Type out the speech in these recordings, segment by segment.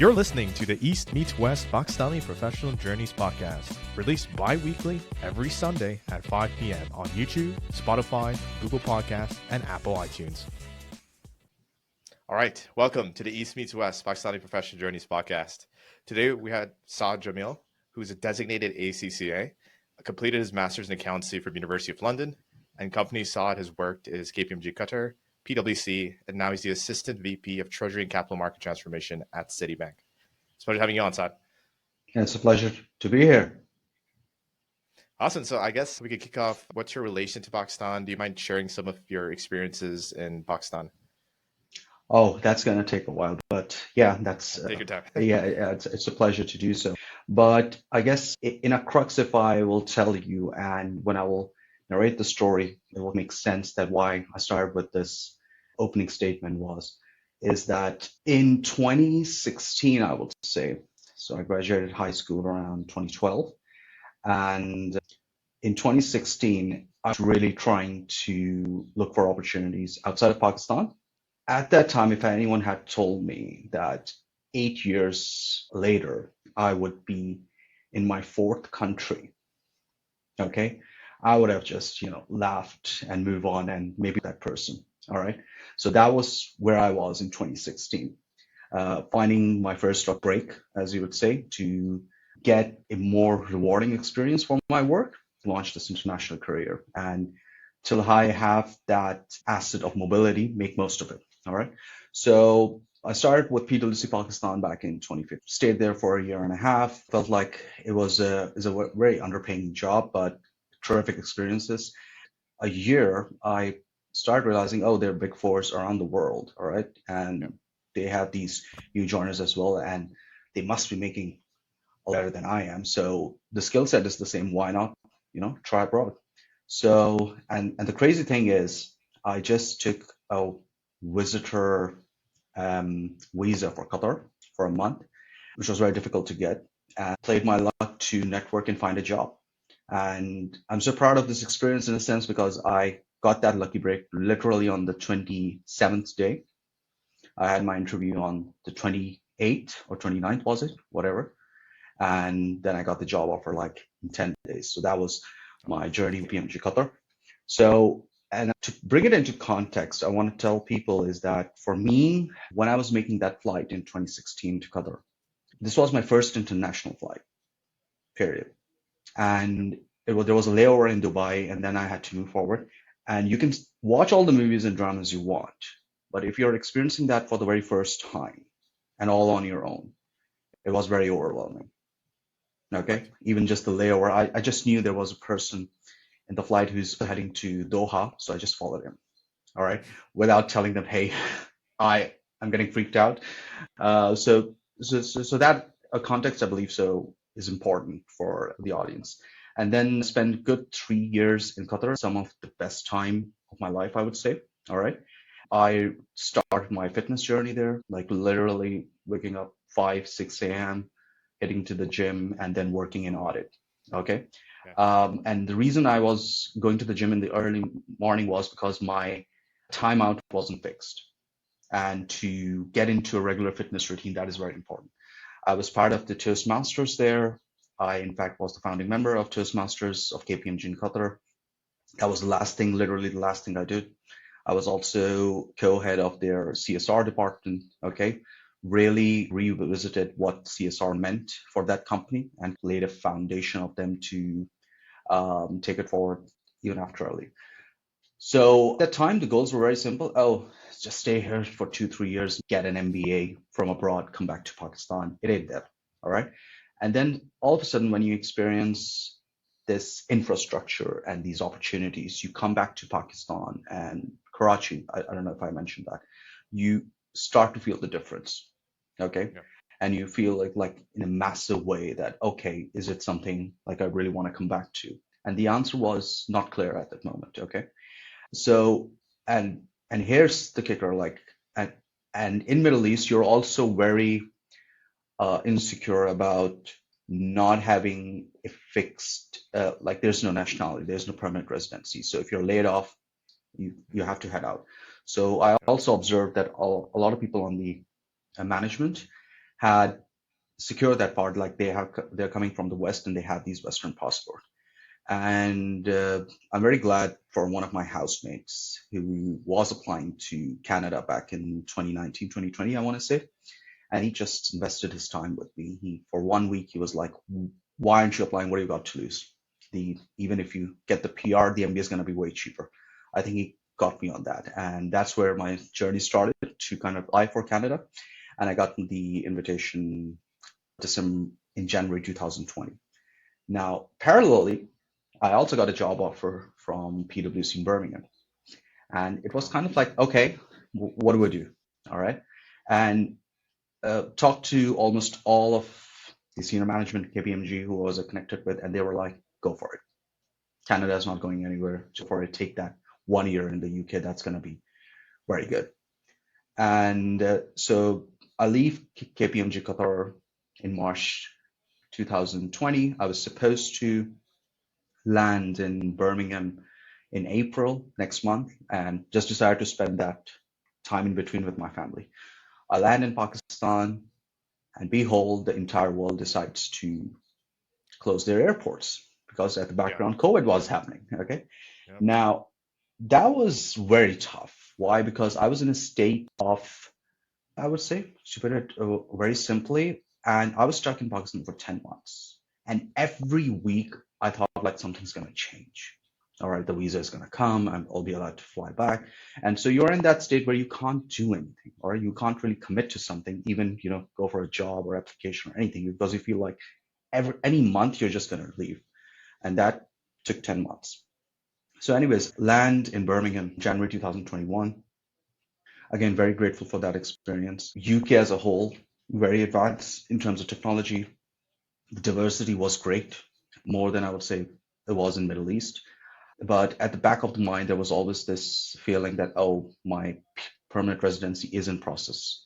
You're listening to the East Meets West Pakistani Professional Journeys podcast, released bi-weekly every Sunday at 5 p.m. on YouTube, Spotify, Google Podcasts, and Apple iTunes. All right, welcome to the East Meets West Pakistani Professional Journeys podcast. Today we had Saad Jamil, who's a designated ACCA, completed his master's in accountancy from University of London, and company Saad has worked is KPMG Qatar, PwC, and now he's the Assistant VP of Treasury and Capital Market Transformation at Citibank. It's a pleasure having you on, Saad. It's a pleasure to be here. Awesome. So I guess we could kick off. What's your relation to Pakistan? Do you mind sharing some of your experiences in Pakistan? Oh, that's going to take a while, but yeah, Take your time. it's a pleasure to do so. But I guess in a crux, if I will tell you, and when I will narrate the story, it will make sense that why I started with this opening statement is that in 2016, I would say, so I graduated high school around 2012, and in 2016, I was really trying to look for opportunities outside of Pakistan. At that time, if anyone had told me that 8 years later, I would be in my fourth country, okay, I would have just, laughed and move on and maybe that person. All right. So that was where I was in 2016, finding my first break, as you would say, to get a more rewarding experience for my work, launch this international career. And till I have that asset of mobility, make most of it. All right. So I started with PwC Pakistan back in 2015, stayed there for a year and a half, felt like it was a very underpaying job, but terrific experiences. A year, I started realizing, oh, there are big fours around the world. All right. And they have these new joiners as well, and they must be making better than I am. So the skill set is the same. Why not, try abroad? So, and the crazy thing is, I just took a visitor visa for Qatar for a month, which was very difficult to get, and played my luck to network and find a job. And I'm so proud of this experience in a sense because I got that lucky break literally on the 27th day. I had my interview on the 28th or 29th, was it? Whatever. And then I got the job offer like in 10 days. So that was my journey with KPMG Qatar. So, and to bring it into context, I want to tell people is that for me, when I was making that flight in 2016 to Qatar, this was my first international flight, period. And there was a layover in Dubai, and then I had to move forward. And you can watch all the movies and dramas you want, but if you're experiencing that for the very first time and all on your own, it was very overwhelming. Okay, even just the layover, I just knew there was a person in the flight who's heading to Doha, so I just followed him. All right, without telling them, hey, I'm getting freaked out. So that context, I believe, so is important for the audience. And then spend good 3 years in Qatar, some of the best time of my life, I would say. All right, I started my fitness journey there, like literally waking up 5-6 a.m. heading to the gym and then working in audit. Okay. And the reason I was going to the gym in the early morning was because my timeout wasn't fixed. And to get into a regular fitness routine, that is very important. I was part of the Toastmasters there. I, in fact, was the founding member of Toastmasters of KPMG in Qatar. That was literally the last thing I did. I was also co-head of their CSR department. Okay. Really revisited what CSR meant for that company and laid a foundation of them to take it forward even after I leave. So at that time, the goals were very simple. Oh, just stay here for 2-3 years, get an MBA from abroad, come back to Pakistan. It ain't that. All right. And then all of a sudden, when you experience this infrastructure and these opportunities, you come back to Pakistan and Karachi. I don't know if I mentioned that. You start to feel the difference. Okay. Yeah. And you feel like in a massive way that, okay, is it something like I really want to come back to? And the answer was not clear at that moment. Okay. So, and here's the kicker, and in Middle East, you're also very insecure about not having a fixed, like there's no nationality, there's no permanent residency. So if you're laid off, you have to head out. So I also observed that a lot of people on the management had secured that part. Like they're coming from the West and they have these Western passports. And I'm very glad for one of my housemates who was applying to Canada back in 2019, 2020, I want to say. And he just invested his time with me. For 1 week, he was like, why aren't you applying? What do you got to lose? Even if you get the PR, the MBA is going to be way cheaper. I think he got me on that. And that's where my journey started to kind of apply for Canada. And I got the invitation in January 2020. Now, parallelly, I also got a job offer from PwC in Birmingham. And it was kind of like, okay, what do I do? All right. And talked to almost all of the senior management at KPMG who I was connected with, and they were like, go for it. Canada is not going anywhere. So for it, take that 1 year in the UK. That's going to be very good. And so I leave KPMG Qatar in March 2020. I was supposed to land in Birmingham in April next month and just decided to spend that time in between with my family. I land in Pakistan, and behold, the entire world decides to close their airports because at the background, COVID was happening. Okay. Yep. Now, that was very tough. Why? Because I was in a state of, I would say, to put it very simply, and I was stuck in Pakistan for 10 months. And every week I thought like something's going to change. All right, the visa is going to come and I'll be allowed to fly back. And so you're in that state where you can't do anything, or you can't really commit to something, even, go for a job or application or anything, because you feel like any month you're just going to leave. And that took 10 months. So anyways, land in Birmingham, January 2021. Again, very grateful for that experience. UK as a whole, very advanced in terms of technology. The diversity was great, more than I would say it was in Middle East. But at the back of the mind, there was always this feeling that, oh, my permanent residency is in process.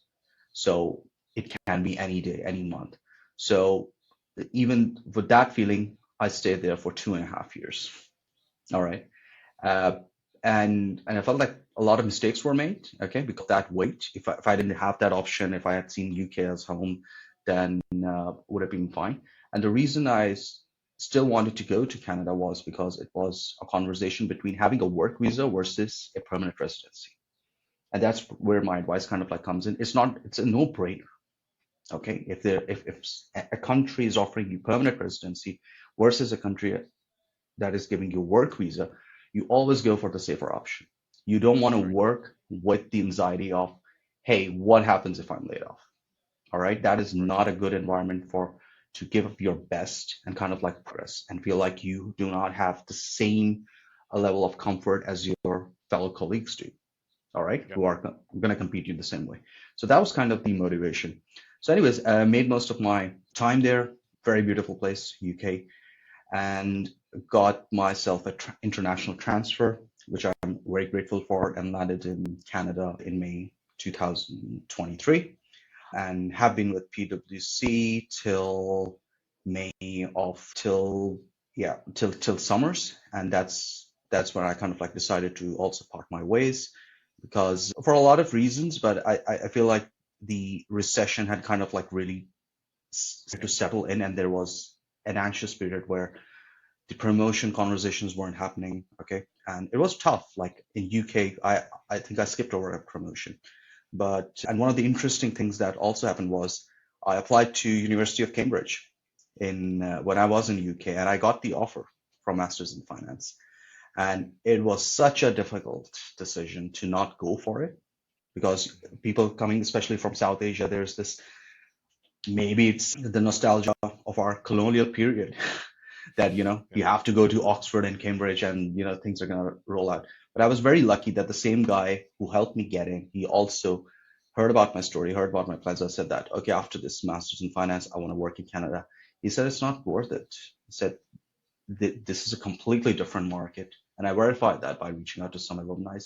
So it can be any day, any month. So even with that feeling, I stayed there for 2.5 years. All right. Uh, and I felt like a lot of mistakes were made, okay, because that wait, if I didn't have that option, if I had seen UK as home, then would have been fine. And the reason I still wanted to go to Canada was because it was a conversation between having a work visa versus a permanent residency. And that's where my advice kind of like comes in. It's a no-brainer. Okay, if a country is offering you permanent residency versus a country that is giving you a work visa, you always go for the safer option. You don't want to work with the anxiety of, hey, what happens if I'm laid off? All right, that is not a good environment to give up your best and kind of like progress and feel like you do not have the same level of comfort as your fellow colleagues do. All right, who are going to compete you the same way. So that was kind of the motivation. So anyways, I made most of my time there. Very beautiful place, UK, and got myself an international transfer, which I'm very grateful for, and landed in Canada in May 2023, and have been with PwC till May of till summers, and that's when I kind of like decided to also part my ways, because for a lot of reasons, but I feel like the recession had kind of like really to settle in, and there was an anxious period where the promotion conversations weren't happening. Okay. And it was tough. Like in UK, I think I skipped over a promotion. And one of the interesting things that also happened was I applied to University of Cambridge when I was in UK, and I got the offer from Masters in Finance. And it was such a difficult decision to not go for it, because people coming, especially from South Asia, there's this, maybe it's the nostalgia of our colonial period that you have to go to Oxford and Cambridge, and things are going to roll out. But I was very lucky that the same guy who helped me get in, he also heard about my story, heard about my plans. I said that, okay, after this master's in finance, I want to work in Canada. He said it's not worth it. He said this is a completely different market, and I verified that by reaching out to some alumni.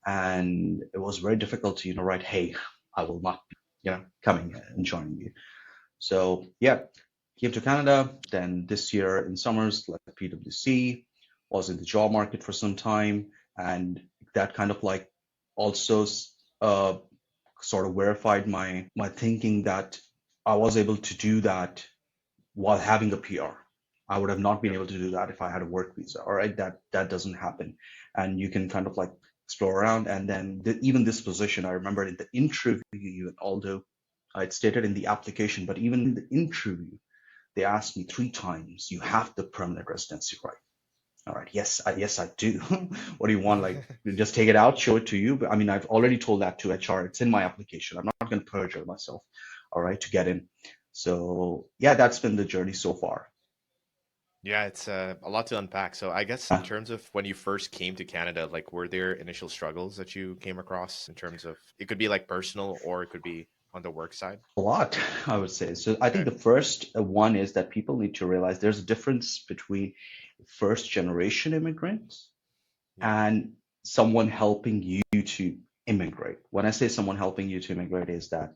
And it was very difficult to write, hey, I will not be coming and joining you. So yeah, came to Canada. Then this year in summers, like PwC, was in the job market for some time, and that kind of like also sort of verified my thinking that I was able to do that while having a PR. I would have not been Yep. able to do that if I had a work visa. All right, that doesn't happen, and you can kind of like explore around. And then even this position, I remember in the interview, even although I'd stated in the application, but even in the interview, they asked me 3 times, "You have the permanent residency, right?" All right, yes, I do. What do you want? Like, just take it out, show it to you. But I mean, I've already told that to HR. It's in my application. I'm not going to perjure myself, all right, to get in. So yeah, that's been the journey so far. Yeah, it's a lot to unpack. So I guess in Uh, terms of when you first came to Canada, like were there initial struggles that you came across in terms of it could be like personal or it could be on the work side? a lot, I would say. So I think Okay. the first one is that people need to realize there's a difference between first generation immigrants Yeah. and someone helping you to immigrate. When I say someone helping you to immigrate, is that,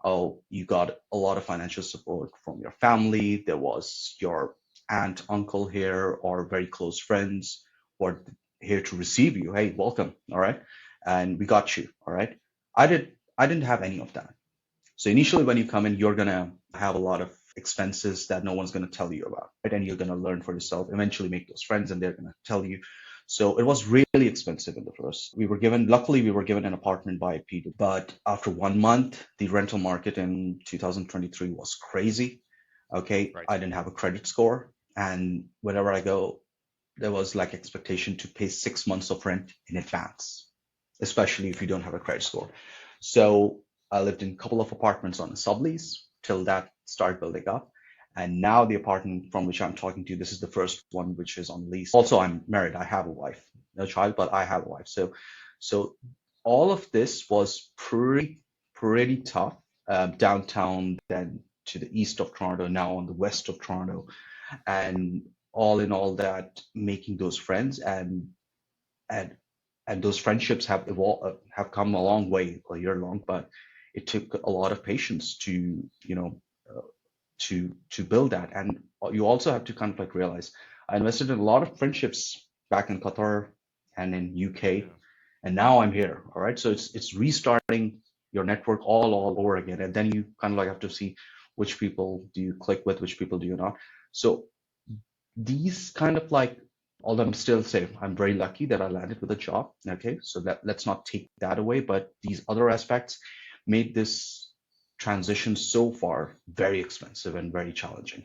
oh, you got a lot of financial support from your family. There was your aunt, uncle here, or very close friends who are here to receive you. Hey, welcome. All right. And we got you. All right. I didn't have any of that. So initially, when you come in, you're gonna have a lot of expenses that no one's gonna tell you about, right? And you're gonna learn for yourself. Eventually, make those friends, and they're gonna tell you. So it was really expensive in the first. Luckily, we were given an apartment by Peter, but after 1 month, the rental market in 2023 was crazy. Okay, Right. I didn't have a credit score, and whenever I go, there was like expectation to pay 6 months of rent in advance, especially if you don't have a credit score. So I lived in a couple of apartments on a sublease till that started building up. And now the apartment from which I'm talking to, this is the first one which is on lease. Also, I'm married. I have a wife, no child, but I have a wife. So all of this was pretty tough. Downtown, then to the east of Toronto, now on the west of Toronto, and all in all that, making those friends and and those friendships have evolved, have come a long way, a year long, but it took a lot of patience to to build that. And you also have to kind of like realize I invested in a lot of friendships back in Qatar and in UK, Yeah. and now I'm here. All right, so it's restarting your network all over again, and then you kind of like have to see which people do you click with, which people do you not. So these kind of like, although I'm still safe, I'm very lucky that I landed with a job. Okay, so let's not take that away, but these other aspects made this transition so far very expensive and very challenging.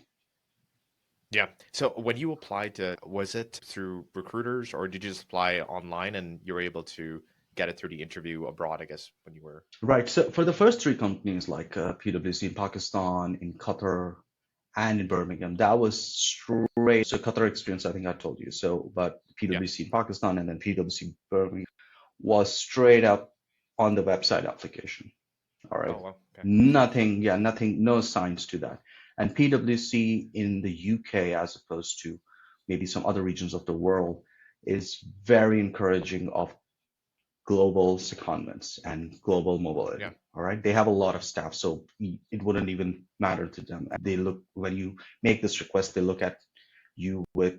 Yeah. So when you applied to, was it through recruiters or did you just apply online and you were able to get it through the interview abroad, I guess, when you were. Right. So for the first 3 companies like PwC in Pakistan, in Qatar, and in Birmingham, that was straight. So Qatar experience, I think I told you. So, but Yeah. PwC in Pakistan and then PwC Birmingham was straight up on the website application. All Oh, right. well, okay. Nothing, yeah, nothing, no science to that. And PwC in the UK, as opposed to maybe some other regions of the world, is very encouraging of global secondments and global Yeah. mobility. All right. They have a lot of staff, so it wouldn't even matter to them. They look, when you make this request, they look at you with,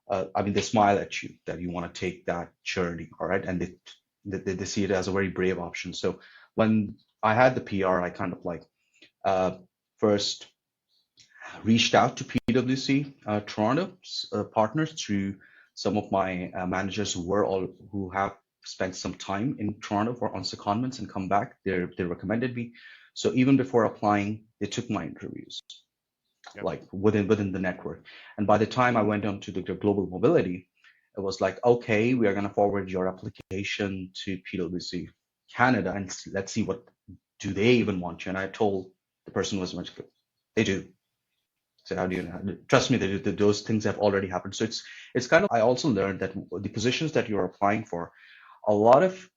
I mean, they smile at you that you want to take that journey. All right. And they see it as a very brave option. So when I had the PR, I kind of like uh, first reached out to PwC Toronto's partners through some of my managers who have spent some time in Toronto for on secondments and come back. They recommended me. So even before applying, they took my interviews Yeah. like within the network. And by the time I went on to the global mobility, it was like, okay, we are going to forward your application to PwC Canada and let's see what do they even want you. And I told the person was much good. They do. So how do you know? Trust me, those things have already happened. So it's kind of, I also learned that the positions that you're applying for, a lot of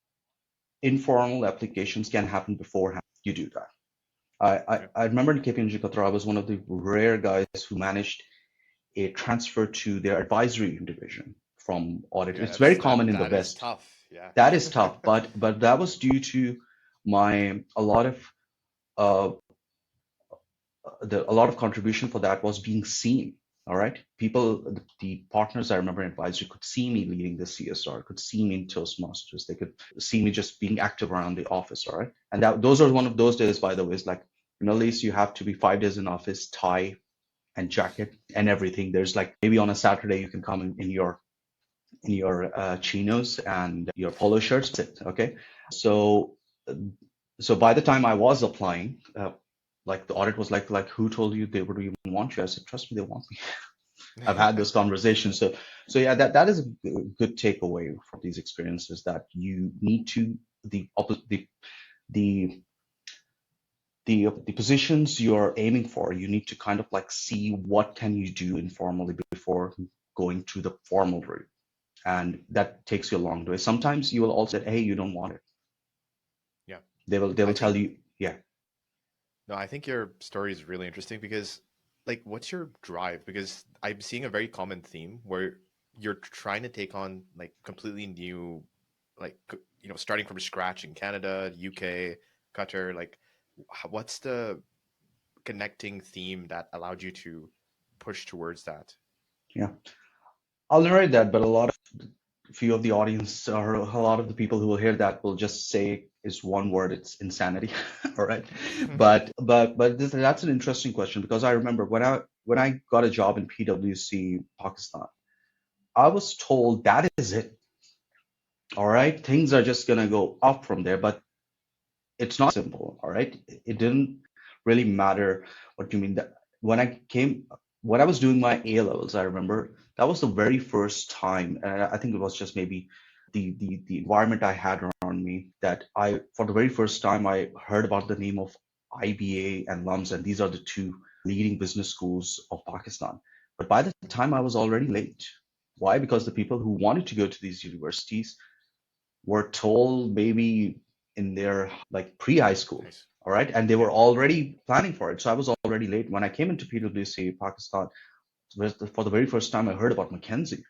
informal applications can happen beforehand. You do that. Yeah. I remember in KPMG Qatar, I was one of the rare guys who managed a transfer to their advisory division from audit. Yeah. It's very That common in the that is West. tough. Yeah. That is tough, but that was due to my uh, a lot of contribution for that was being seen. All right, people, the partners I remember in advisory could see me leading the CSR, could see me in Toastmasters, they could see me just being active around the office. All right, and those are one of those days, by the way, is like In Middle East, you have to be 5 days in office, tie and jacket and everything. There's like maybe on a Saturday you can come in your chinos and your polo shirts. That's it. Okay. So so by the time I was applying, like the audit was like, who told you they would even want you? I said, trust me, they want me. I've had those conversations. So yeah, that is a good takeaway from these experiences, that you need to the the positions you're aiming for, you need to kind of like see what can you do informally before going to the formal route, and that takes you a long way. Sometimes you will also say, hey, you don't want it. Yeah. They will I tell think you, yeah. No, I think your story is really interesting because, like, what's your drive? Because I'm seeing a very common theme where you're trying to take on like completely new, like, starting from scratch in Canada, UK, Qatar. Like, what's the connecting theme that allowed you to push towards that? Yeah, I'll narrate that, but a lot of few of the audience or a lot of the people who will hear that will just say is one word, it's insanity. All right. But that's an interesting question, because I remember when I got a job in PwC Pakistan, I was told that is it. All right, things are just gonna go up from there, but it's not simple. All right, it didn't really matter what you mean. That when I came, when I was doing my A levels, I remember that was the very first time, and I think it was just maybe the environment I had around me, that I, for the very first time, I heard about the name of IBA and LUMS, and these are the two leading business schools of Pakistan. But by the time I was already late. Why? Because the people who wanted to go to these universities were told maybe in their like pre-high school, Nice. all right, and they Yeah. were already planning for it. So I was already late when I came into PwC Pakistan. For the very first time, I heard about McKinsey.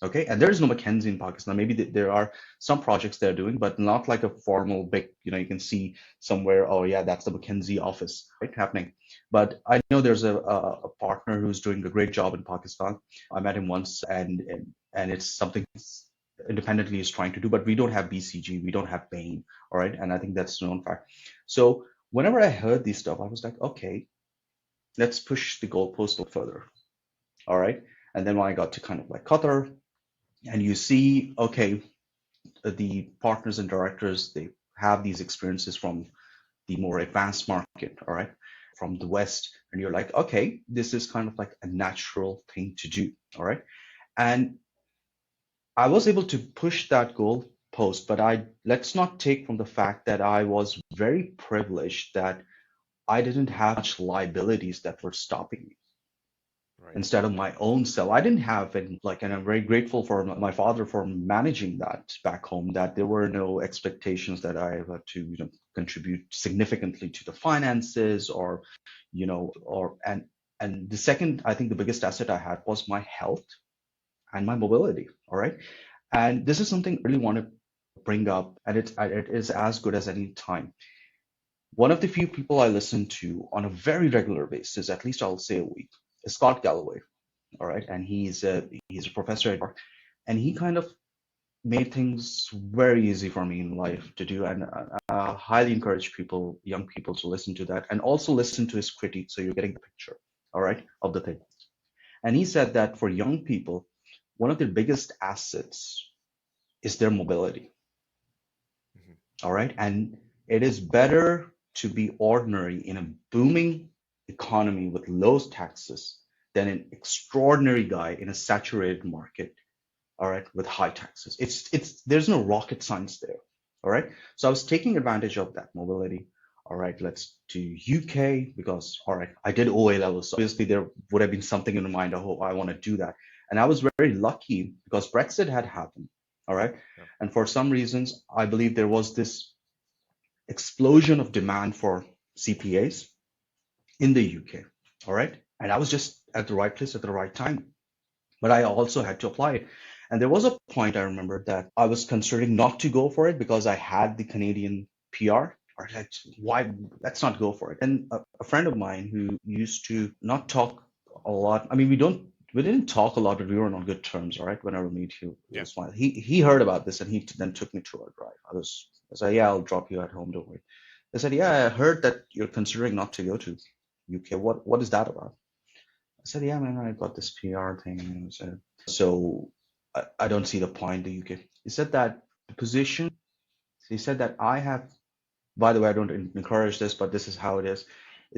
Okay, and there is no McKinsey in Pakistan. Maybe there are some projects they're doing, but not like a formal big. You can see somewhere. Oh yeah, that's the McKinsey office, right, happening. But I know there's a partner who's doing a great job in Pakistan. I met him once, and it's something independently is trying to do. But we don't have BCG, we don't have Bain, all right, and I think that's a known fact. So whenever I heard these stuff, I was like, okay, let's push the goalpost a little further, all right. And then when I got to kind of like Qatar, and you see, okay, the partners and directors, they have these experiences from the more advanced market, all right, from the West, and you're like, okay, this is kind of like a natural thing to do, all right. And I was able to push that goal post, but I let's not take from the fact that I was very privileged, that I didn't have much liabilities that were stopping me Right. instead of my own self. I didn't have, and I'm very grateful for my father for managing that back home, that there were no expectations that I had to, contribute significantly to the finances, or, and the second, I think the biggest asset I had was my health and my mobility. All right. And this is something I really want to bring up, and it is as good as any time. One of the few people I listen to on a very regular basis, at least I'll say a week, is Scott Galloway. All right, and he's a professor at York, and he kind of made things very easy for me in life to do, and I highly encourage people, young people, to listen to that, and also listen to his critique, so you're getting the picture, all right, of the thing. And he said that for young people, one of their biggest assets is their mobility, Hmm. all right, and it is better to be ordinary in a booming economy with low taxes than an extraordinary guy in a saturated market, all right, with high taxes. It's there's no rocket science there, all right. So I was taking advantage of that mobility. All right, let's do UK, because all right, I did OA levels, so obviously there would have been something in mind. I hope I want to do that, and I was very lucky because Brexit had happened, all right, Yeah. and for some reasons I believe there was this explosion of demand for CPAs in the UK, all right, and I was just at the right place at the right time, but I also had to apply it. And there was a point I remember that I was considering not to go for it because I had the Canadian PR. Or like, why? Let's not go for it. And a friend of mine who used to not talk a lot. I mean, we didn't talk a lot, but we were on good terms. All right, whenever we meet, he Yeah. was fine. He heard about this and he then took me to a drive. I was like, yeah, I'll drop you at home. Don't worry. They said, yeah, I heard that you're considering not to go to UK. What is that about? I said, yeah, man, I got this PR thing. And I said, so I don't see the point in the UK. He said that the position, he said that I have, by the way, I don't encourage this, but this is how it is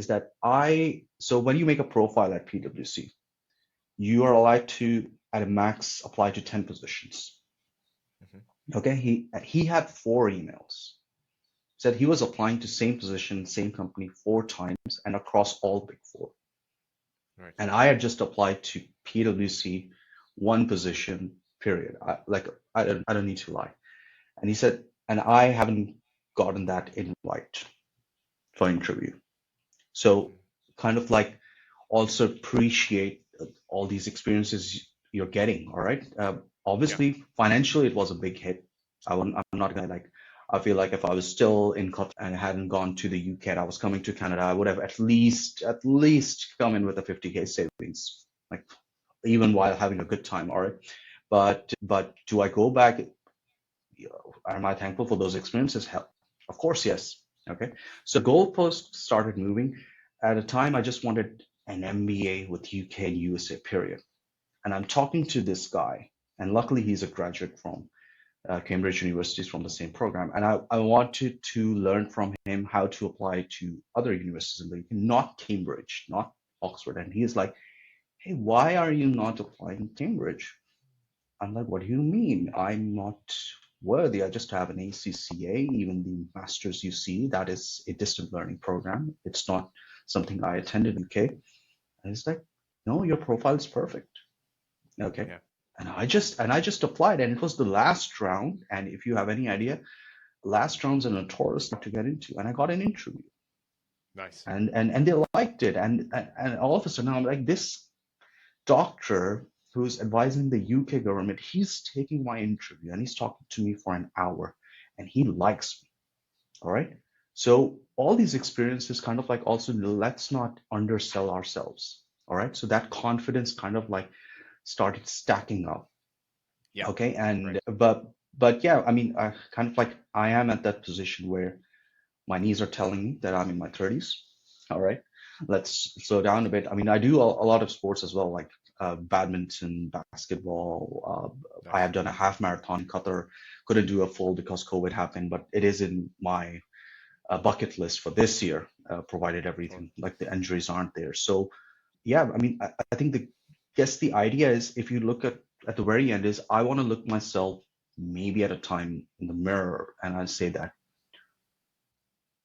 that so when you make a profile at PwC, you are allowed to, at a max, apply to 10 positions. Okay, he had 4 emails. Said he was applying to same position, same company 4 times and across all Big Four. Right. And I had just applied to PwC 1 position, period. I don't need to lie. And he said, and I haven't gotten that invite for interview. So kind of like also appreciate all these experiences you're getting. All right. Obviously, financially, it was a big hit. I'm not gonna like. I feel like if I was still in Qatar and hadn't gone to the UK, and I was coming to Canada, I would have at least come in with a 50K savings, like even while having a good time. All right. But do I go back? Am I thankful for those experiences? Hell, of course, yes. Okay. So goalposts started moving. At a time, I just wanted an MBA with UK and USA, period. And I'm talking to this guy, and luckily he's a graduate from Cambridge University, from the same program. And I wanted to learn from him how to apply to other universities in the UK, not Cambridge, not Oxford. And he's like, hey, why are you not applying to Cambridge? I'm like, what do you mean? I'm not worthy. I just have an ACCA, even the master's you see, that is a distant learning program. It's not something I attended in UK. And he's like, no, your profile is perfect. Okay. Yeah. And I just applied, and it was the last round. And if you have any idea, last rounds are notorious to get into. And I got an interview. Nice. And they liked it. And all of a sudden I'm like, this doctor who's advising the UK government, he's taking my interview and he's talking to me for an hour and he likes me. All right. So all these experiences kind of like also, let's not undersell ourselves. All right. So that confidence kind of like started stacking up. Yeah. Okay. And Right. but yeah, I mean, I kind of like I am at that position where my knees are telling me that I'm in my 30s. All right. Let's slow down a bit. I mean, I do a lot of sports as well, like badminton, basketball. I have Nice. done a half marathon in Qatar. Couldn't do a full because COVID happened, but it is in my bucket list for this year, provided Cool. everything like the injuries aren't there. So yeah, I mean, I think the idea is, if you look at the very end, is I want to look myself maybe at a time in the mirror and I say that,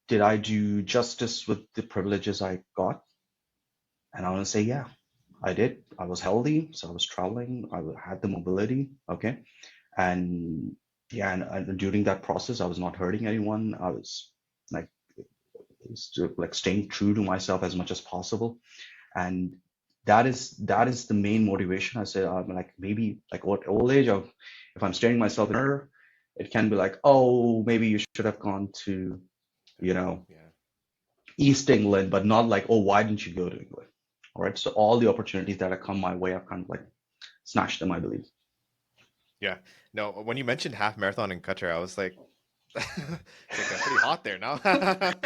did I do justice with the privileges I got? And I want to say, yeah, I did. I was healthy, so I was traveling. I had the mobility. Okay, and yeah, and during that process, I was not hurting anyone. I was like, like staying true to myself as much as possible, and that is the main motivation. I say, I'm like, maybe like what old age of, if I'm staring myself in the mirror, it can be like, oh, maybe you should have gone to, you know, Yeah. East England, but not like, oh, why didn't you go to England? All right. So all the opportunities that have come my way, I've kind of like snatched them, I believe. Yeah. No, when you mentioned half marathon in Qatar, I was like, it's like pretty hot there now.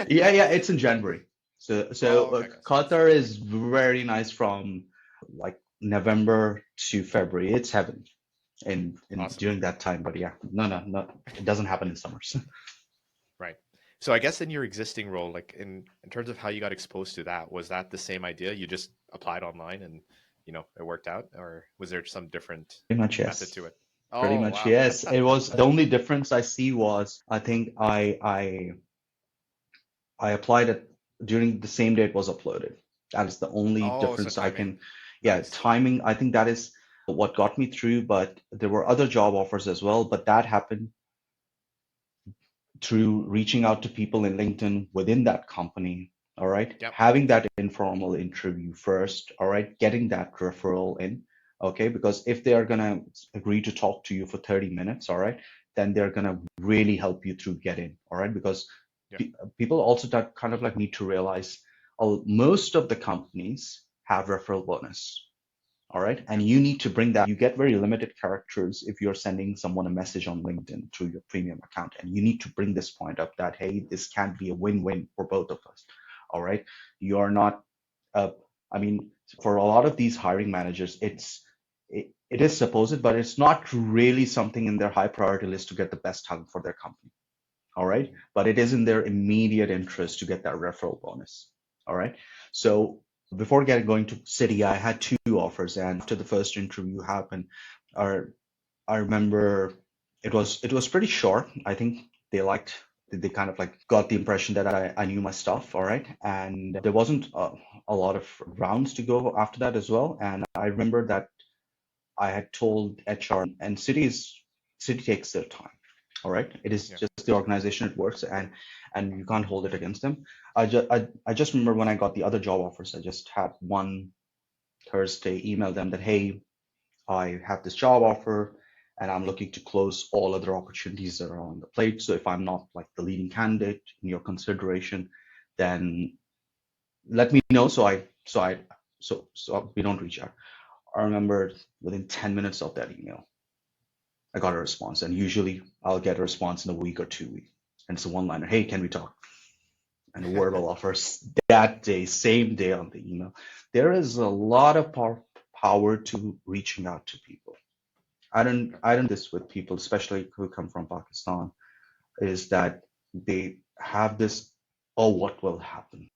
Yeah, it's in January. So Oh, okay, okay. So it's Qatar is January. very nice from like November to February. It's heaven in Awesome. during that time. But yeah, no, it doesn't happen in summers. Right. So I guess in your existing role, like in terms of how you got exposed to that, was that the same idea? You just applied online and it worked out, or was there some different Pretty much method yes. to it? Pretty Oh, much wow. yes. It was the only difference I see was, I think I applied it during the same day it was uploaded. That is the only Oh, so difference I timing. can, yeah, Nice. timing. I think that is what got me through, but there were other job offers as well, but that happened through reaching out to people in LinkedIn within that company. All right. Yep. Having that informal interview first. All right. Getting that referral in. Okay. Because if they are going to agree to talk to you for 30 minutes, all right, then they're going to really help you through get in. All right. Because Yep. people also that kind of like need to realize, most of the companies have referral bonus. All right. And you need to bring that. You get very limited characters if you're sending someone a message on LinkedIn through your premium account. And you need to bring this point up that, hey, this can be a win-win for both of us. All right. You're not, uh, I mean, for a lot of these hiring managers, it is supposed, but it's not really something in their high priority list to get the best talent for their company. All right. But it is in their immediate interest to get that referral bonus. All right. So before getting going to City, I had two offers, and after the first interview happened, or I remember it was pretty short. I think they kind of like got the impression that I knew my stuff. All right. And there wasn't a lot of rounds to go after that as well. And I remember that I had told HR, and City takes their time. All right, it is Yeah. just the organization it works, and you can't hold it against them. I just remember when I got the other job offers, I just had one Thursday email them that, hey, I have this job offer and I'm looking to close all other opportunities that are on the plate. So if I'm not like the leading candidate in your consideration, then let me know so we don't reach out. I remember within 10 minutes of that email, I got a response, and usually I'll get a response in a week or 2 weeks. And it's a one-liner, hey, can we talk? And a verbal offers that day, same day on the email. There is a lot of power to reaching out to people. I don't this with people, especially who come from Pakistan, is that they have this, oh, what will happen?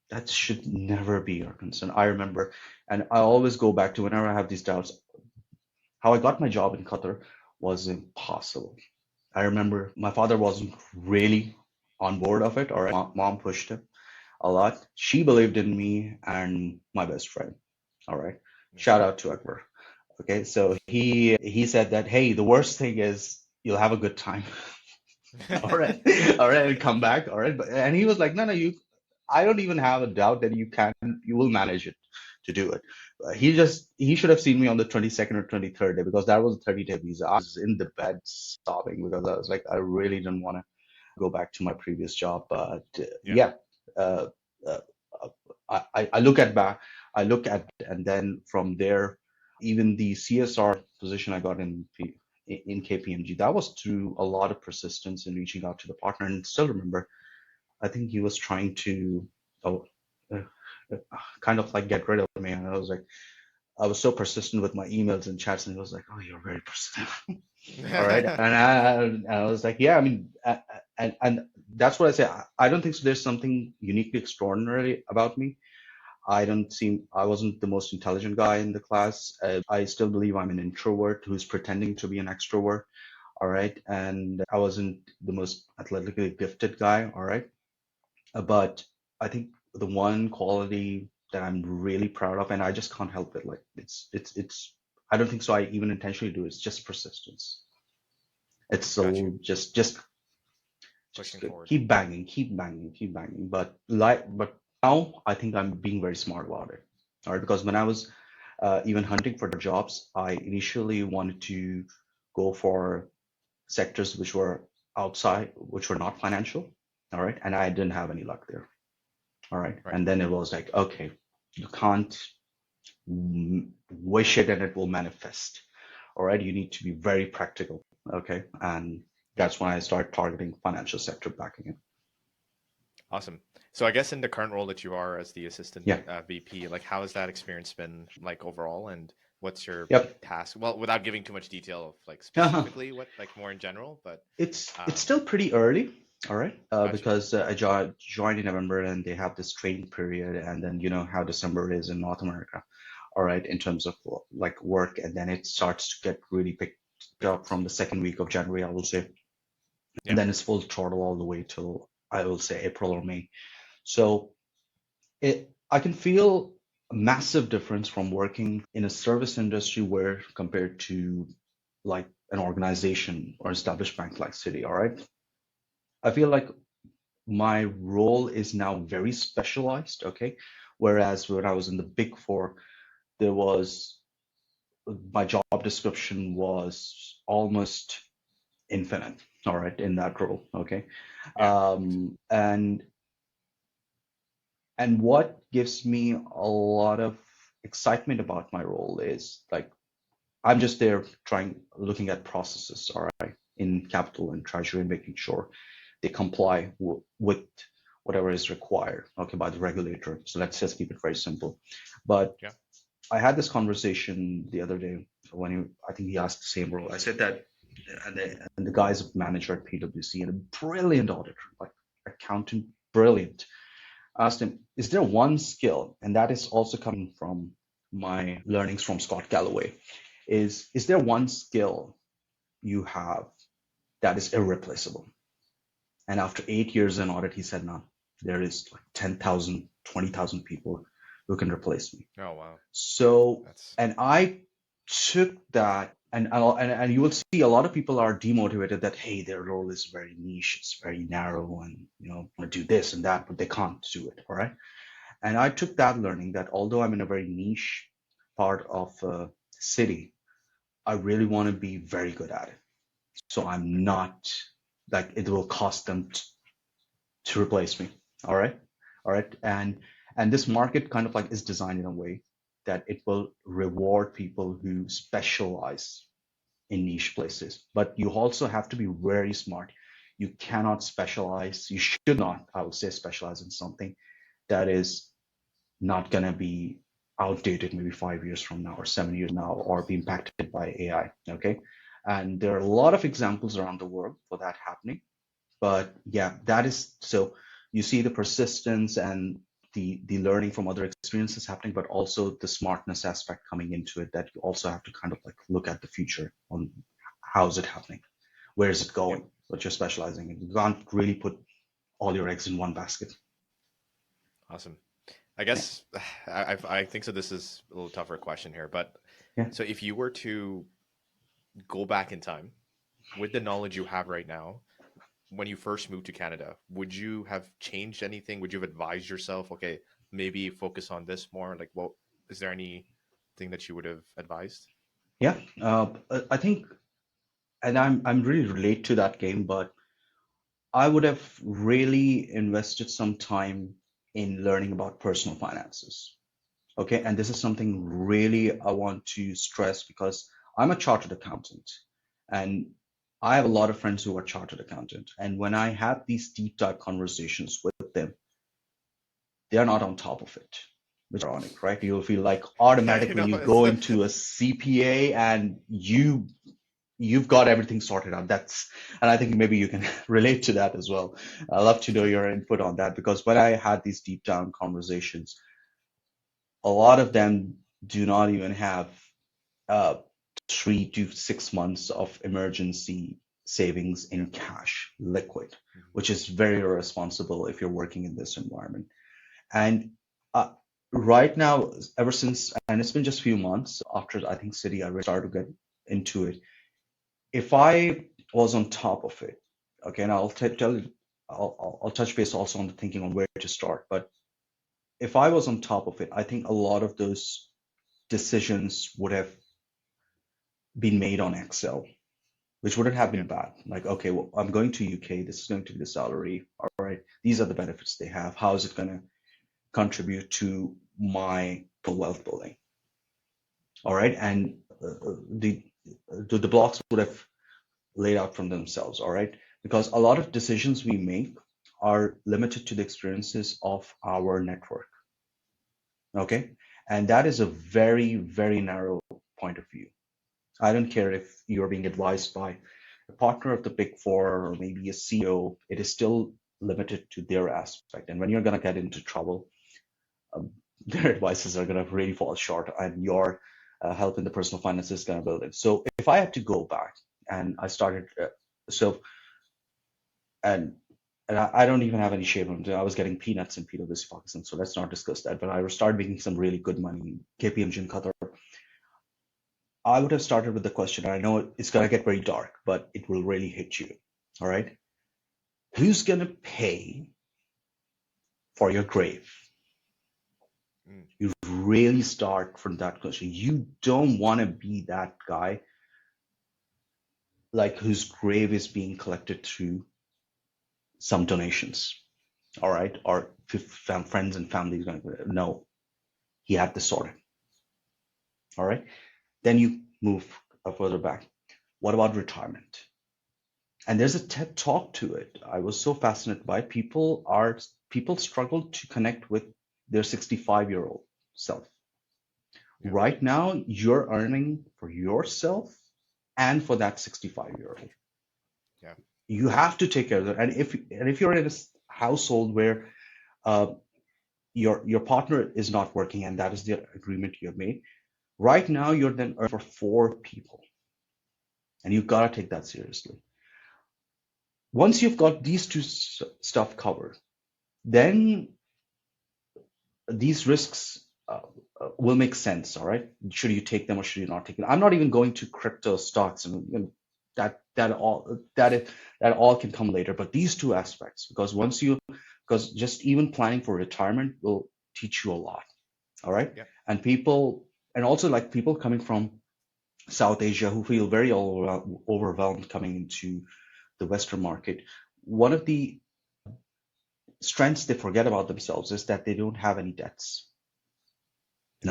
That should never be your concern. I remember, and I always go back to whenever I have these doubts, how I got my job in Qatar was impossible. I remember my father wasn't really on board of it, or mom pushed him a lot. She believed in me and my best friend. All right. Shout out to Akbar. Okay, so he said that, hey, the worst thing is you'll have a good time. All right, all right, and come back. All right, and he was like, no, no, I don't even have a doubt that you will manage it to do it. He should have seen me on the 22nd or 23rd day, because that was a 30-day visa. I was in the bed sobbing because I was like, I really didn't want to go back to my previous job. But Yeah. yeah, uh, uh, I look at back, and then from there, even the CSR position I got in KPMG, that was through a lot of persistence in reaching out to the partner. And still remember, I think he was trying to, oh, uh, kind of like get rid of me. And I was so persistent with my emails and chats, and he was like, "Oh, you're very persistent." All right, and I was like, "Yeah, I mean," and that's what I say. I don't think so. There's something uniquely extraordinary about me. I wasn't the most intelligent guy in the class. I still believe I'm an introvert who's pretending to be an extrovert. All right. And I wasn't the most athletically gifted guy. All right. But I think the one quality that I'm really proud of, and I just can't help it, like I don't think so. I even intentionally do. It's just persistence. It's Got you. so just Pushing forward. keep banging, keep banging, keep banging. But now I think I'm being very smart about it. All right, because when I was even hunting for jobs, I initially wanted to go for sectors which were outside, which were not financial. All right, and I didn't have any luck there. All right, Right. and then it was like, okay, you can't wish it and it will manifest. All right, you need to be very practical. Okay, and Yeah. that's when I started targeting financial sector back again. Awesome. So I guess in the current role that you are as the assistant Yeah. VP, like how has that experience been like overall, and what's your Yep. task? Well, without giving too much detail of like Uh-huh. specifically what, like more in general, but It's um, still pretty early, all right, got you. because I joined in November, and they have this training period, and then you know how December is in North America, all right, in terms of like work, and then it starts to get really picked up Different. from the second week of January, I will say, and Yeah. then it's full throttle all the way till, I will say, April or May. So I can feel a massive difference from working in a service industry where compared to like an organization or established bank like Citi, all right. I feel like my role is now very specialized, okay? Whereas when I was in the Big Four, there was my job description was almost infinite, all right, in that role, okay? Yeah. And what gives me a lot of excitement about my role is like I'm just there looking at processes, all right, in capital and treasury, making sure they comply with whatever is required, okay, by the regulator. So let's just keep it very simple. But Yeah. I had this conversation the other day when I think he asked the same role. I said that, and the guy's a manager at PwC and a brilliant auditor, like accountant, brilliant. I asked him, is there one skill, and that is also coming from my learnings from Scott Galloway, is there one skill you have that is irreplaceable? And after 8 years in audit, he said, no, there is like 10,000, 20,000 people who can replace me. Oh wow. So, That's and I took that, and you will see a lot of people are demotivated that, hey, their role is very niche, it's very narrow, and want to do this and that, but they can't do it. All right. And I took that learning that although I'm in a very niche part of a city, I really want to be very good at it. So I'm not like it will cost them to replace me. All right. All right. And this market kind of like is designed in a way that it will reward people who specialize in niche places. But you also have to be very smart. You cannot specialize, you should not, I would say, specialize in something that is not going to be outdated maybe 5 years from now or 7 years now or be impacted by AI. Okay. And there are a lot of examples around the world for that happening. But yeah, that is so you see the persistence and the learning from other experiences happening, but also the smartness aspect coming into it that you also have to kind of like look at the future on how is it happening, where is it yeah. going, what you're specializing in. You can't really put all your eggs in one basket. Awesome. I Yeah, guess I think so. This is a little tougher question here, but yeah, so if you were to go back in time with the knowledge you have right now, when you first moved to Canada, would you have changed anything? Would you have advised yourself, okay, maybe focus on this more? Like, what is there anything that you would have advised? yeah. I think, and I'm really relate to that game, but I would have really invested some time in learning about personal finances. Okay, and this is something really I want to stress because I'm a chartered accountant and I have a lot of friends who are chartered accountant. And when I have these deep dive conversations with them, they're not on top of it, which is ironic, right? You'll feel like Yeah, automatically you go into a CPA and you've got everything sorted out. And I think maybe you can relate to that as well. I'd love to know your input on that because when I had these deep down conversations, a lot of them do not even have uh, 3 to 6 months of emergency savings yeah. in cash, liquid, Mhm. which is very irresponsible if you're working in this environment. And uh, right now, ever since, and it's been just a few months after I think City, I really started to get into it. If I was on top of it, okay, and tell you, I'll touch base also on the thinking on where to start. But if I was on top of it, I think a lot of those decisions would have been made on Excel, which wouldn't have Yeah. been bad. Like, okay, well, I'm going to UK. This is going to be the salary. All right, these are the benefits they have. How is it going to contribute to my wealth building? All right, and the blocks would have laid out from themselves. All right, because a lot of decisions we make are limited to the experiences of our network. Okay, and that is a very, very narrow point of view. I don't care if you're being advised by a partner of the Big Four or maybe a CEO, it is still limited to their aspect. And when you're going to get into trouble, um, their advices are going to really fall short, and your help in the personal finances is going to build it. So if I had to go back and I started, so and I don't even have any shame on it. I was getting peanuts in PwC Pakistan, so let's not discuss that. But I started making some really good money in KPMG in Qatar. I would have started with the question. I know it's going to get very dark, but it will really hit you. All right. Who's going to pay for your grave? Mm, You really start from that question. You don't want to be that guy like whose grave is being collected through some donations. All right. Or friends and family is going to no, he had this sorted. All right. Then you move further back. What about retirement? And there's a TED talk to it. I was so fascinated by it. People struggle to connect with their 65-year-old self. Yeah. Right now, you're earning for yourself and for that 65-year-old. Yeah. You have to take care of that. And if you're in a household where uh, your partner is not working and that is the agreement you have made, right now you're then earning for four people, and you've got to take that seriously. Once you've got these two stuff covered, then these risks will make sense. All right, should you take them or should you not take them? I'm not even going to crypto stocks and that all can come later. But these two aspects, because just even planning for retirement will teach you a lot. All right, Yeah. and also like people coming from South Asia who feel very overwhelmed coming into the Western market. One of the strengths they forget about themselves is that they don't have any debts,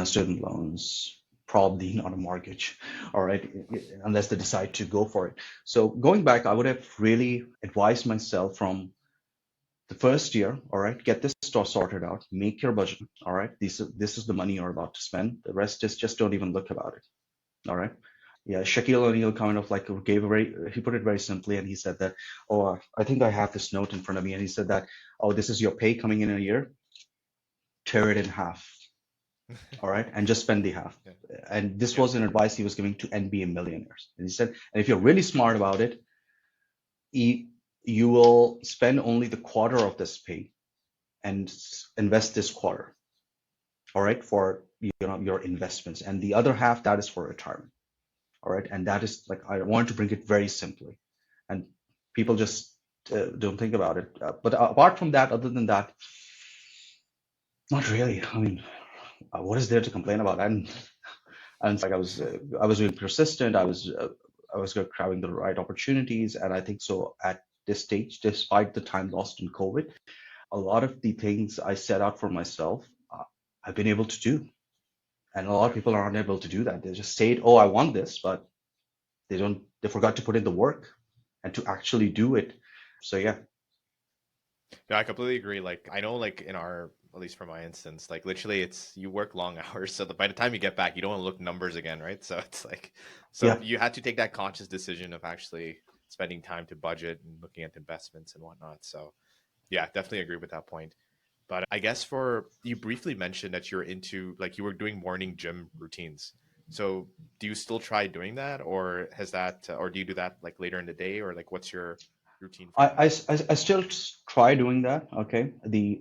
student loans, probably not a mortgage, all right, unless they decide to go for it. So going back, I would have really advised myself from the first year, all right, get this store sorted out, make your budget, all right, this is the money you're about to spend. The rest is just don't even look about it, all right. Yeah, Shaquille O'Neal kind of like he put it very simply, and he said that, oh, I think I have this note in front of me, and he said that, oh, this is your pay coming in a year, tear it in half, all right, and just spend the half. Yeah. And this Yeah. was an advice he was giving to NBA millionaires. And he said, and if you're really smart about it, you will spend only the quarter of this pay and invest this quarter, all right, for your investments, and the other half that is for retirement, all right. And that is like I wanted to bring it very simply, and people just don't think about it. But apart from that, other than that, not really. I mean, what is there to complain about? And it's like I was being persistent. I was grabbing the right opportunities, and I think so at this stage, despite the time lost in COVID, a lot of the things I set out for myself, I've been able to do, and a lot of Yeah. people aren't able to do that. They just say, "Oh, I want this," but they forgot to put in the work and to actually do it. So yeah. Yeah, I completely agree. Like, I know, like, in our, at least for my instance, like, literally, it's you work long hours. So by the time you get back, you don't want to look numbers again, right? So it's like, so Yeah. you had to take that conscious decision of actually spending time to budget and looking at investments and whatnot. So, yeah, definitely agree with that point. But I guess for you briefly mentioned that you're into, like, you were doing morning gym routines. So do you still try doing that, or has that, or do you do that like later in the day, or like what's your routine for I, that? I still try doing that. Okay.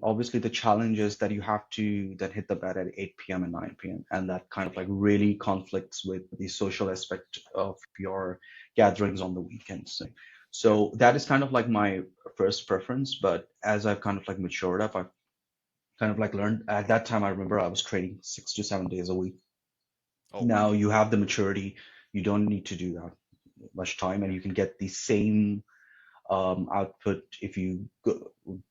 Obviously the challenge is that you have to then hit the bed at 8 p.m. and 9 p.m. And that kind of like really conflicts with the social aspect of your gatherings on the weekends. Yeah. So that is kind of like my first preference. But as I've kind of like matured up, I've kind of like learned at that time. I remember I was training 6 to 7 days a week. Oh, Now wow. you have the maturity. You don't need to do that much time, and Yeah. you can get the same output if you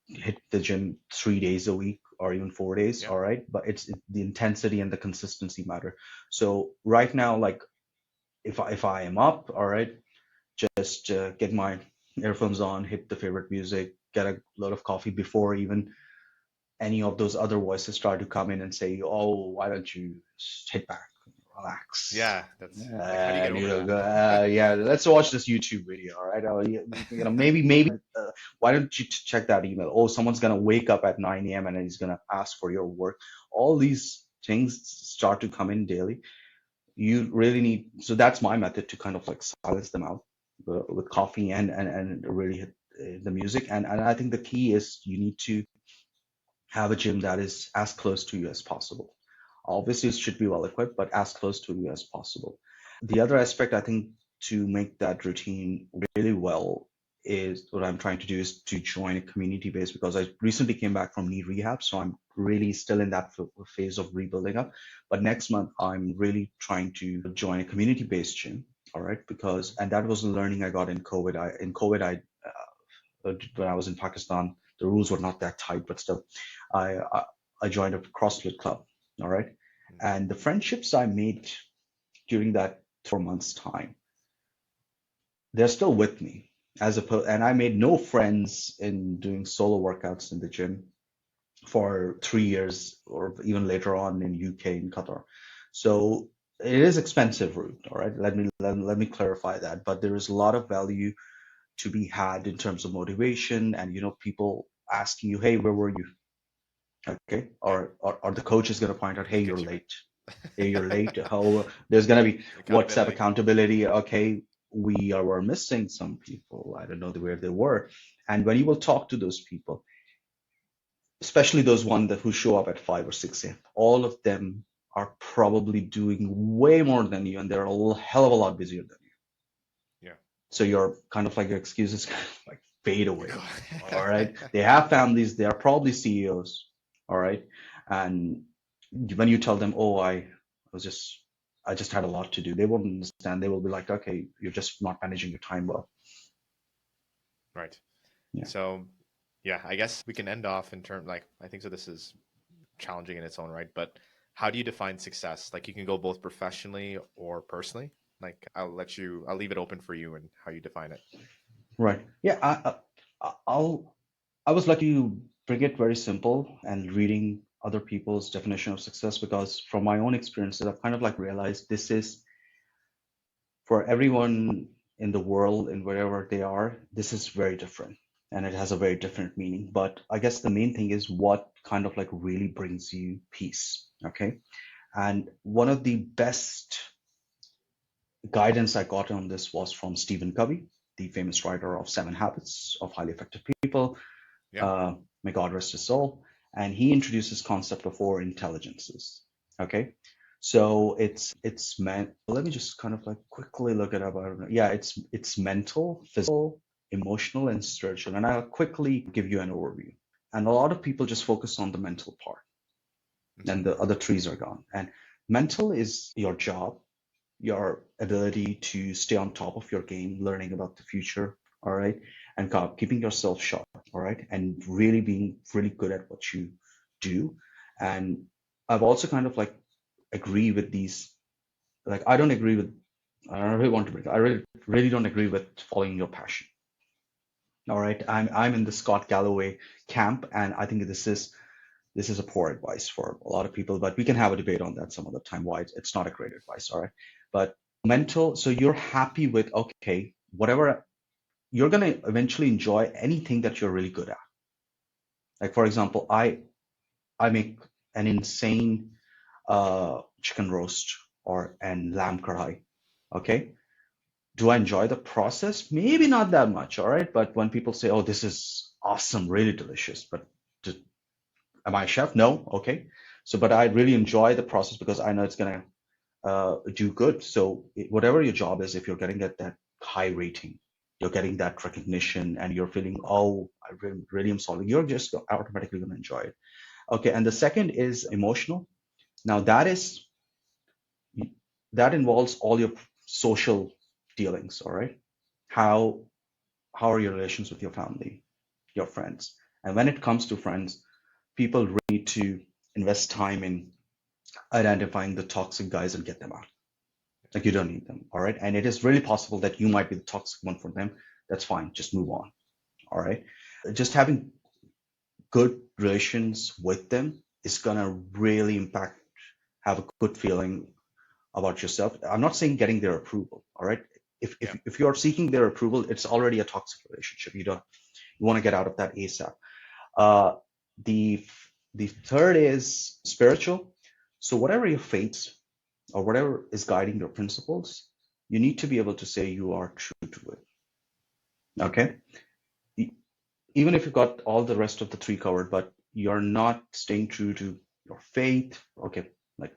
hit the gym 3 days a week or even 4 days. Yeah. All right, but the intensity and the consistency matter. So right now, like if I am up, all right, just get my earphones on, hit the favorite music, get a lot of coffee before even any of those other voices start to come in and say, "Oh, why don't you just hit back, relax." Yeah. That's like, how do you get over that? Yeah, let's watch this YouTube video, all right? Maybe, why don't you check that email? Oh, someone's gonna wake up at 9 a.m. and he's gonna ask for your work. All these things start to come in daily. You really need, so that's my method to kind of like silence them out with coffee and really hit the music. And I think the key is you need to have a gym that is as close to you as possible. Obviously, it should be well equipped, but as close to you as possible. The other aspect, I think, to make that routine really well is what I'm trying to do is to join a community base because I recently came back from knee rehab. So I'm really still in that phase of rebuilding up. But next month, I'm really trying to join a community based gym. All right. And that was the learning I got in COVID. When I was in Pakistan, the rules were not that tight, but still, I, I, I joined a CrossFit club. All right. Mm. And the friendships I made, during that 4 months time, they're still with me and I made no friends in doing solo workouts in the gym for 3 years or even later on in UK and Qatar. So it is expensive route, all right? Let me clarify that. But there is a lot of value to be had in terms of motivation and people asking you, hey, where were you? Okay. Yeah. Or the coach is gonna point out, hey, you're Get you. late. Hey, you're late. How there's gonna be WhatsApp Accountability. accountability. Okay, were missing some people. I don't know where they were. And when you will talk to those people, especially those one that who show up at 5 or 6 a.m. All of them are probably doing way more than you, and they're a hell of a lot busier than you. Yeah. So your kind of like your excuses kind of like fade away. Go. All right. They have families. They are probably CEOs. All right. And when you tell them, oh, I just had a lot to do, they won't understand. They will be like, okay, you're just not managing your time well. Right. Yeah. So, yeah, I guess we can end off in terms like I think so. This is challenging in its own right, but how do you define success? Like you can go both professionally or personally. Like I'll leave it open for you and how you define it. Right. Yeah. I was lucky to bring it very simple and reading other people's definition of success because from my own experiences, I've kind of like realized this is for everyone in the world and wherever they are, this is very different and it has a very different meaning. But I guess the main thing is what kind of like really brings you peace. Okay. And one of the best guidance I got on this was from Stephen Covey, the famous writer of Seven Habits of Highly Effective People. Yeah. May God rest his soul. And he introduces concept of four intelligences. Okay. So it's meant. Let me just kind of like quickly look it up. I don't know. Yeah, it's mental, physical, emotional, and spiritual. And I'll quickly give you an overview. And a lot of people just focus on the mental part, Mm-hmm. and the other trees are gone. And mental is your job, your ability to stay on top of your game, learning about the future, all right, and keeping yourself sharp, all right, and really being really good at what you do. And I've also kind of like agree with these, like I don't really want to bring, I really don't agree with following your passion. All right, I'm in the Scott Galloway camp, and I think this is a poor advice for a lot of people, but we can have a debate on that some other time why it's not a great advice, all right? But mental, so you're happy with, okay, whatever, you're going to eventually enjoy anything that you're really good at. Like, for example, I make an insane chicken roast and lamb kadai, okay? Do I enjoy the process? Maybe not that much, all right? But when people say, oh, this is awesome, really delicious, but am I a chef? No. Okay. So, but I really enjoy the process because I know it's gonna do good. So, whatever your job is, if you're getting that high rating, you're getting that recognition, and you're feeling, oh, I really am solving, you're just automatically gonna enjoy it. Okay. And the second is emotional. Now, that involves all your social dealings. All right. How how are your relations with your family, your friends? And when it comes to friends, people really need to invest time in identifying the toxic guys and get them out. Like you don't need them. All right. And it is really possible that you might be the toxic one for them. That's fine. Just move on. All right. Just having good relations with them is going to really have a good feeling about yourself. I'm not saying getting their approval. All right. Yeah. If you're seeking their approval, it's already a toxic relationship. You want to get out of that ASAP. Uh, the the third is spiritual. So whatever your faith or whatever is guiding your principles, you need to be able to say you are true to it. Okay. Even if you got all the rest of the three covered, but you're not staying true to your faith. Okay. Like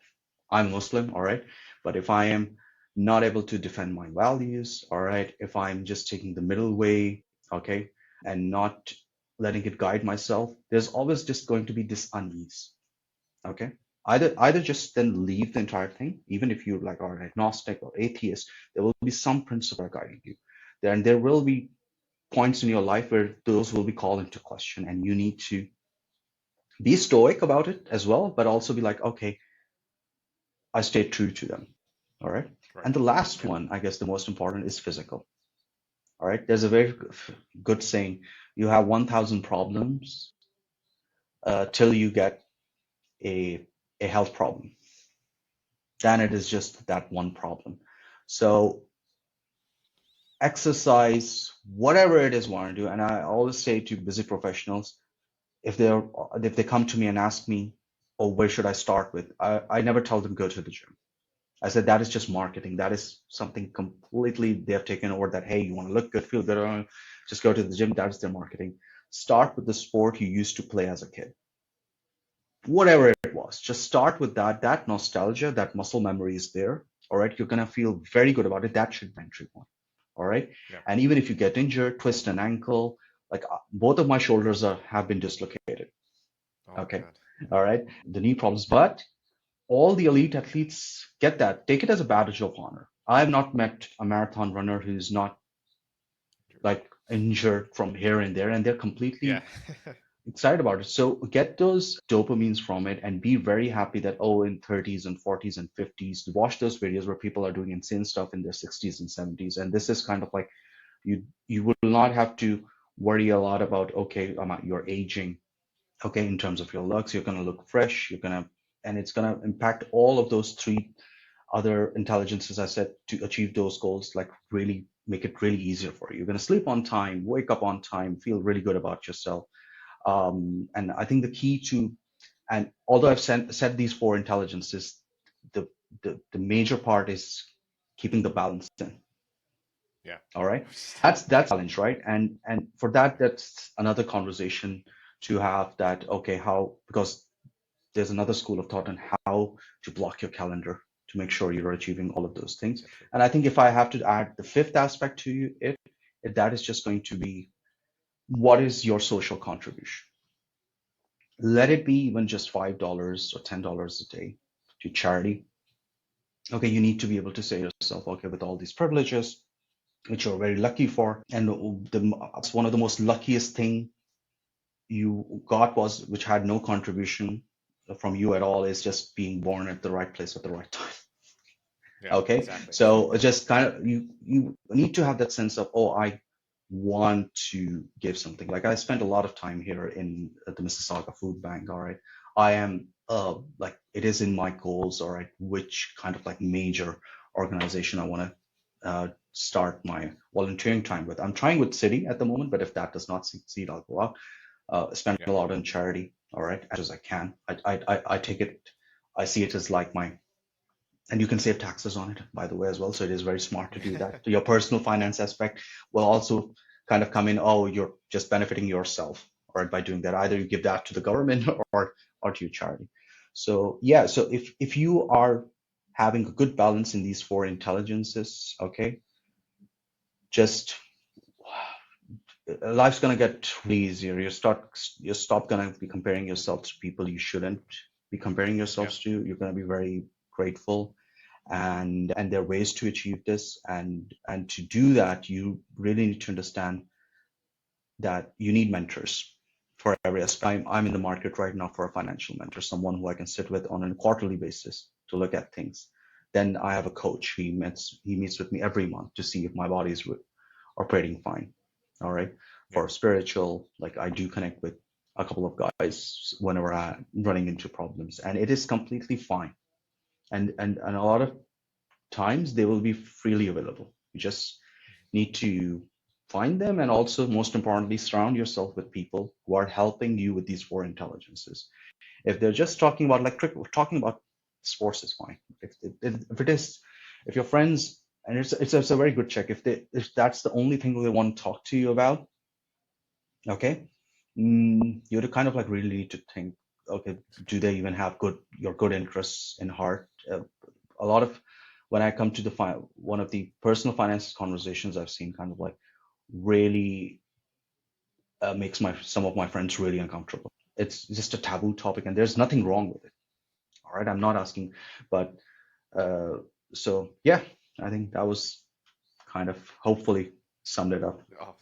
I'm Muslim. All right. But if I am not able to defend my values, all right, if I'm just taking the middle way, okay, and not letting it guide myself, there's always just going to be this unease. Okay. Either just then leave the entire thing, even if you like are an agnostic or atheist, there will be some principle guiding you. There will be points in your life where those will be called into question, and you need to be stoic about it as well, but also be like, okay, I stayed true to them. All right. Right. And the last Yep. one, I guess the most important, is physical. All right. There's a very good saying: you have 1,000 problems till you get a health problem. Then it is just that one problem. So exercise, whatever it is want to do. And I always say to busy professionals, if they come to me and ask me, oh, where should I start with? I never tell them go to the gym. I said that is just marketing. That is something completely they have taken over, that, hey, you want to look good, feel good, just go to the gym. That is their marketing. Start with the sport you used to play as a kid. Whatever it was, just start with that. That nostalgia, that muscle memory is there. All right. You're going to feel very good about it. That should be entry point. All right. Yep. And even if you get injured, twist an ankle, like both of my shoulders have been dislocated. Oh Okay. God. All right. The knee problems, but all the elite athletes get that. Take it as a badge of honor. I have not met a marathon runner who's not like injured from here and there, and they're Yeah. completely excited about it. So get those dopamines from it and be very happy that, oh, in 30s and 40s and 50s, watch those videos where people are doing insane stuff in their 60s and 70s. And this is kind of like you will not have to worry a lot about, okay, you're aging. Okay, in terms of your looks, you're going to look fresh. And it's going to impact all of those three other intelligences I said to achieve those goals, like really make it really easier for you. You're going to sleep on time, wake up on time, feel really good about yourself. And I think the key to, and although I've said these four intelligences, the, the major part is keeping the balance in. Yeah. All right. Still. That's challenge, right? And for that, that's another conversation to have, that, okay, how, because there's another school of thought on how to block your calendar to make sure you're achieving all of those things. Yep. And I think if I have to add the fifth aspect to it, that is just going to be, what is your social contribution? Let it be even just $5 or $10 a day to charity. Okay, you need to be able to say to yourself, okay, with all these privileges, which you're very lucky for, and one of the most luckiest thing you got was, which had no contribution from you at all, is just being born at the right place at the right time. Yeah. Okay, Exactly. so just kind of, you need to have that sense of, oh, I want to give something. Like, I spent a lot of time here in at the Mississauga Food Bank. All right, I am like, it is in my goals. All right, which kind of like major organization I want to start my volunteering time with. I'm trying with City at the moment, but if that does not succeed, I'll go out. Spend Yeah. a lot on charity. All right, as much as I can. I take it. I see it as like my, and you can save taxes on it, by the way, as well. So it is very smart to do that. Your personal finance aspect will also kind of come in. Oh, you're just benefiting yourself, all right, by doing that. Either you give that to the government or to your charity. So yeah, so if you are having a good balance in these four intelligences, okay, just life's gonna get really easier. You stop gonna be comparing yourself to people you shouldn't be comparing Yeah. yourselves to. You're gonna be very grateful, and there are ways to achieve this, and to do that you really need to understand that you need mentors for every aspect. I'm in the market right now for a financial mentor, someone who I can sit with on a quarterly basis to look at things. Then I have a coach. He meets with me every month to see if my body is operating fine. All right. Yeah. For spiritual, like, I do connect with a couple of guys whenever I'm running into problems, and it is completely fine. And a lot of times they will be freely available. You just need to find them, and also, most importantly, surround yourself with people who are helping you with these four intelligences. If they're just Right. talking about, like, talking about sports is fine. If it is, if your friends, and it's a very good check, if that's the only thing they want to talk to you about, okay, you would kind of like really need to think, okay, do they even have your good interests in heart? A lot of, when I come to one of the personal finance conversations I've seen, kind of like really makes some of my friends really uncomfortable. It's just a taboo topic, and there's nothing wrong with it. All right, I'm not asking, but uh, so yeah, I think that was kind of hopefully summed it up. Oh,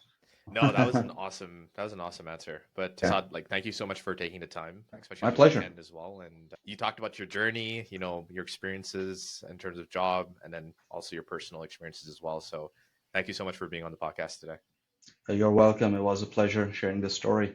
No, that was an awesome answer. But Yeah, Saad, like, thank you so much for taking the time, especially my on the pleasure. weekend as well. And you talked about your journey, you know, your experiences in terms of job, and then also your personal experiences as well. So thank you so much for being on the podcast today. You're welcome. It was a pleasure sharing this story.